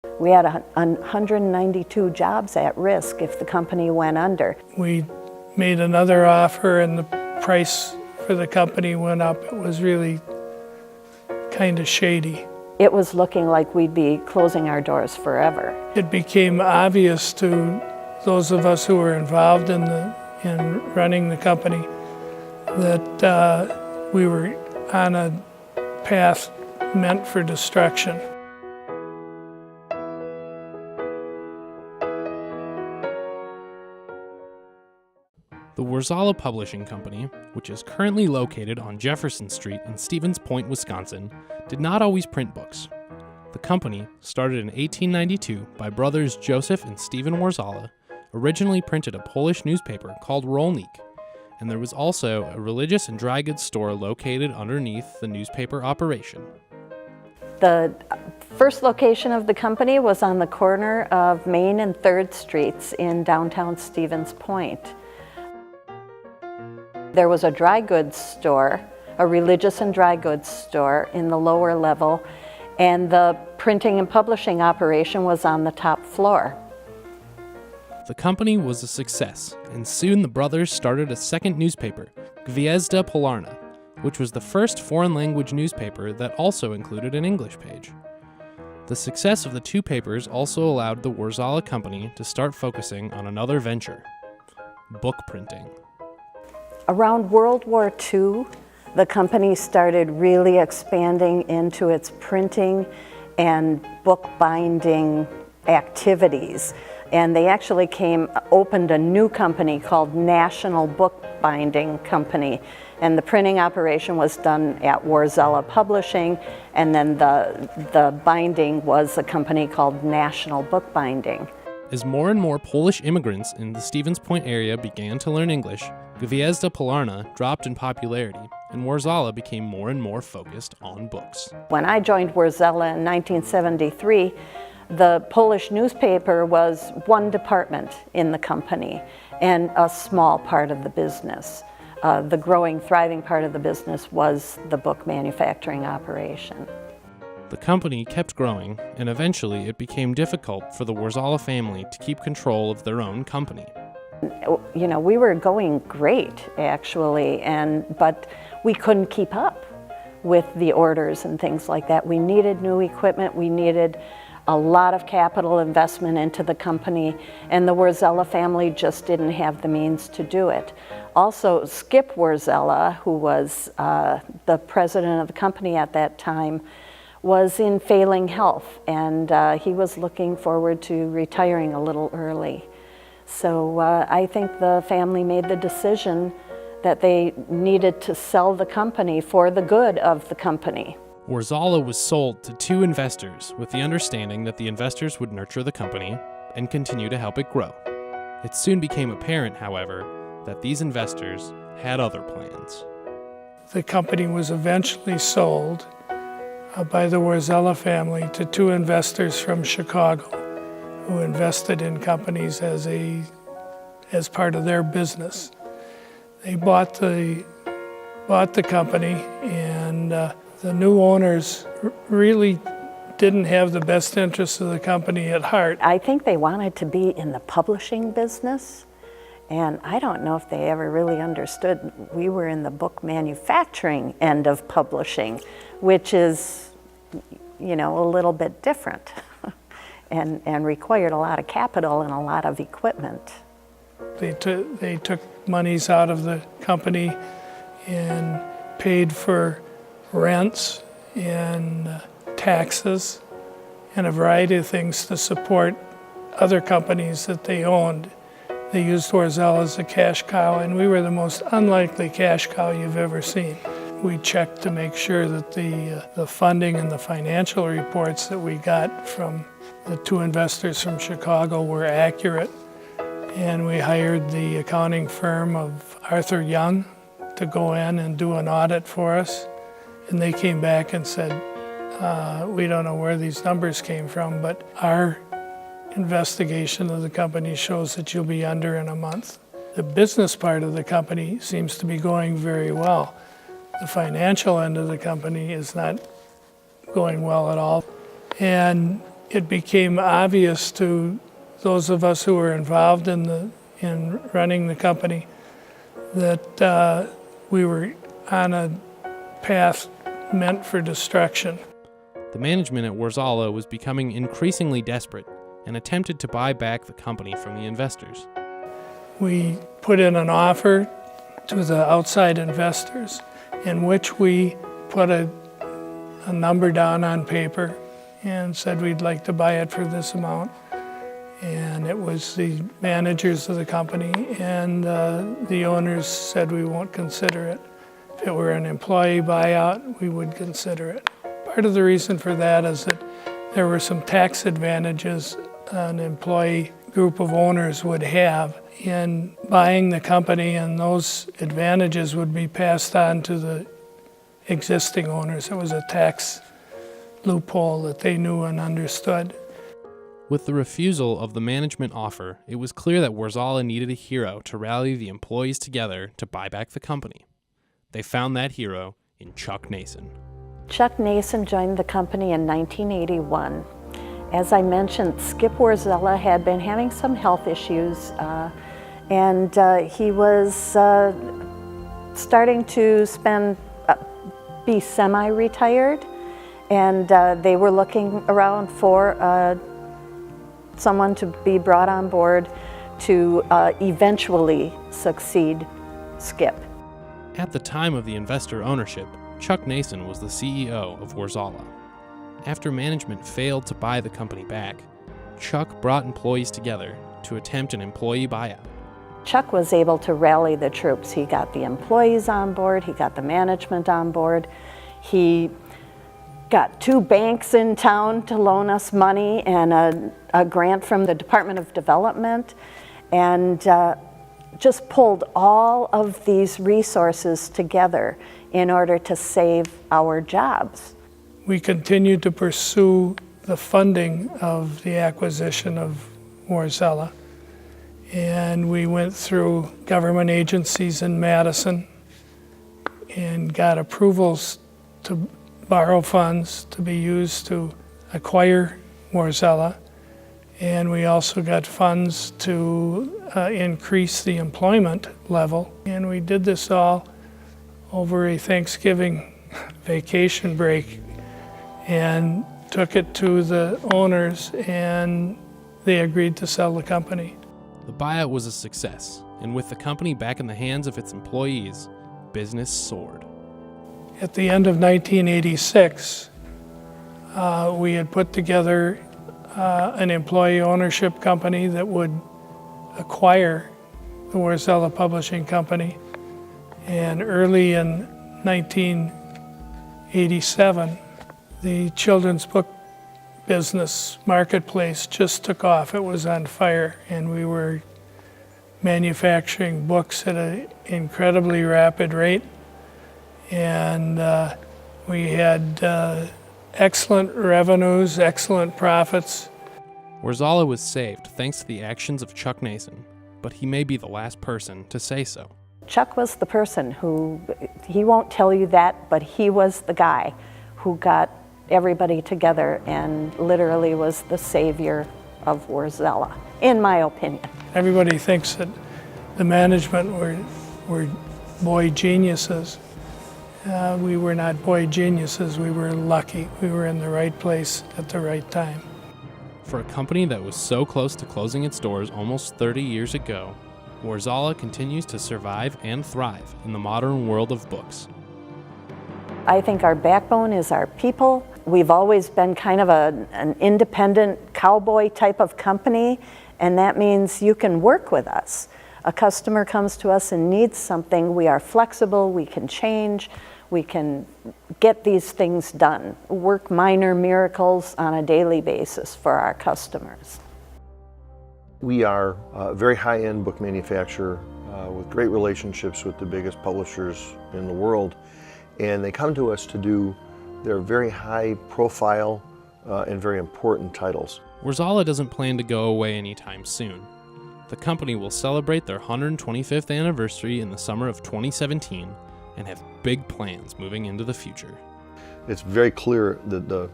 We had 192 jobs at risk if the company went under. We made another offer and the price for the company went up. It was really kind of shady. It was looking like we'd be closing our doors forever. It became obvious to those of us who were involved in running the company that we were on a path meant for destruction. The Worzalla Publishing Company, which is currently located on Jefferson Street in Stevens Point, Wisconsin, did not always print books. The company, started in 1892 by brothers Joseph and Stephen Worzalla, originally printed a Polish newspaper called Rolnik, and there was also a religious and dry goods store located underneath the newspaper operation. The first location of the company was on the corner of Main and 3rd Streets in downtown Stevens Point. There was a dry goods store, a religious and dry goods store in the lower level, and the printing and publishing operation was on the top floor. The company was a success, and soon the brothers started a second newspaper, Gwiazda Polarna, which was the first foreign language newspaper that also included an English page. The success of the two papers also allowed the Worzalla Company to start focusing on another venture, book printing. Around World War II, the company started really expanding into its printing and bookbinding activities. And they actually opened a new company called National Bookbinding Company. And the printing operation was done at Worzalla Publishing, and then the binding was a company called National Bookbinding. As more and more Polish immigrants in the Stevens Point area began to learn English, Gwiazda Polarna dropped in popularity, and Worzalla became more and more focused on books. When I joined Worzalla in 1973, the Polish newspaper was one department in the company and a small part of the business. The growing, thriving part of the business was the book manufacturing operation. The company kept growing, and eventually it became difficult for the Worzalla family to keep control of their own company. You know, we were going great, actually, but we couldn't keep up with the orders and things like that. We needed new equipment, we needed a lot of capital investment into the company, and the Worzalla family just didn't have the means to do it. Also, Skip Worzalla, who was the president of the company at that time, was in failing health, and he was looking forward to retiring a little early. So I think the family made the decision that they needed to sell the company for the good of the company. Worzalla was sold to two investors with the understanding that the investors would nurture the company and continue to help it grow. It soon became apparent, however, that these investors had other plans. The company was eventually sold by the Worzalla family to two investors from Chicago who invested in companies as part of their business. They bought the company, and the new owners really didn't have the best interests of the company at heart. I think they wanted to be in the publishing business, and I don't know if they ever really understood we were in the book manufacturing end of publishing, which is, you know, a little bit different and required a lot of capital and a lot of equipment. They took monies out of the company and paid for rents and taxes and a variety of things to support other companies that they owned. They used Worzalla as a cash cow, and we were the most unlikely cash cow you've ever seen. We checked to make sure that the funding and the financial reports that we got from the two investors from Chicago were accurate, and we hired the accounting firm of Arthur Young to go in and do an audit for us. And they came back and said, we don't know where these numbers came from, but our investigation of the company shows that you'll be under in a month. The business part of the company seems to be going very well. The financial end of the company is not going well at all. And it became obvious to those of us who were involved in running the company that we were on a path meant for destruction. The management at Worzalla was becoming increasingly desperate and attempted to buy back the company from the investors. We put in an offer to the outside investors in which we put a number down on paper and said we'd like to buy it for this amount. And it was the managers of the company and the owners said we won't consider it. If it were an employee buyout, we would consider it. Part of the reason for that is that there were some tax advantages an employee group of owners would have in buying the company, and those advantages would be passed on to the existing owners. It was a tax loophole that they knew and understood. With the refusal of the management offer, it was clear that Worzalla needed a hero to rally the employees together to buy back the company. They found that hero in Chuck Nason. Chuck Nason joined the company in 1981. As I mentioned, Skip Worzalla had been having some health issues, and he was starting to be semi-retired, and they were looking around for someone to be brought on board to eventually succeed Skip. At the time of the investor ownership, Chuck Nason was the CEO of Worzalla. After management failed to buy the company back, Chuck brought employees together to attempt an employee buyout. Chuck was able to rally the troops. He got the employees on board, he got the management on board, he got 2 banks in town to loan us money and a grant from the Department of Development, and just pulled all of these resources together in order to save our jobs. We continued to pursue the funding of the acquisition of Worzalla, and we went through government agencies in Madison and got approvals to borrow funds to be used to acquire Worzalla, and we also got funds to increase the employment level, and we did this all over a Thanksgiving vacation break and took it to the owners, and they agreed to sell the company. The buyout was a success, and with the company back in the hands of its employees, business soared. At the end of 1986, we had put together an employee ownership company that would acquire the Worzalla Publishing Company, and early in 1987, the children's book business marketplace just took off. It was on fire, and we were manufacturing books at an incredibly rapid rate, and we had excellent revenues, excellent profits. Worzalla was saved thanks to the actions of Chuck Nason, but he may be the last person to say so. Chuck was the person who, he won't tell you that, but he was the guy who got everybody together and literally was the savior of Worzalla, in my opinion. Everybody thinks that the management were boy geniuses. We were not boy geniuses, we were lucky. We were in the right place at the right time. For a company that was so close to closing its doors almost 30 years ago, Worzalla continues to survive and thrive in the modern world of books. I think our backbone is our people. We've always been kind of an independent cowboy type of company, and that means you can work with us. A customer comes to us and needs something, we are flexible, we can change, we can get these things done, work minor miracles on a daily basis for our customers. We are a very high-end book manufacturer with great relationships with the biggest publishers in the world, and they come to us to do their very high-profile and very important titles. Worzalla doesn't plan to go away anytime soon. The company will celebrate their 125th anniversary in the summer of 2017 and have big plans moving into the future. It's very clear that the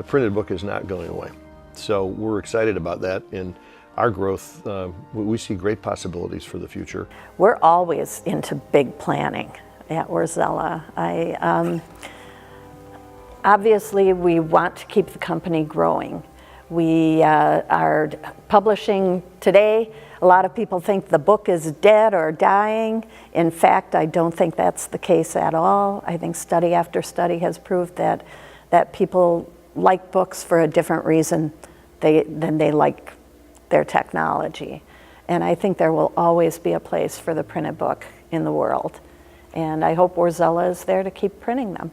printed book is not going away. So we're excited about that, and our growth, we see great possibilities for the future. We're always into big planning at Worzalla. Obviously, we want to keep the company growing. We are publishing today. A lot of people think the book is dead or dying. In fact, I don't think that's the case at all. I think study after study has proved that people like books for a different reason than they like their technology. And I think there will always be a place for the printed book in the world. And I hope Worzalla is there to keep printing them.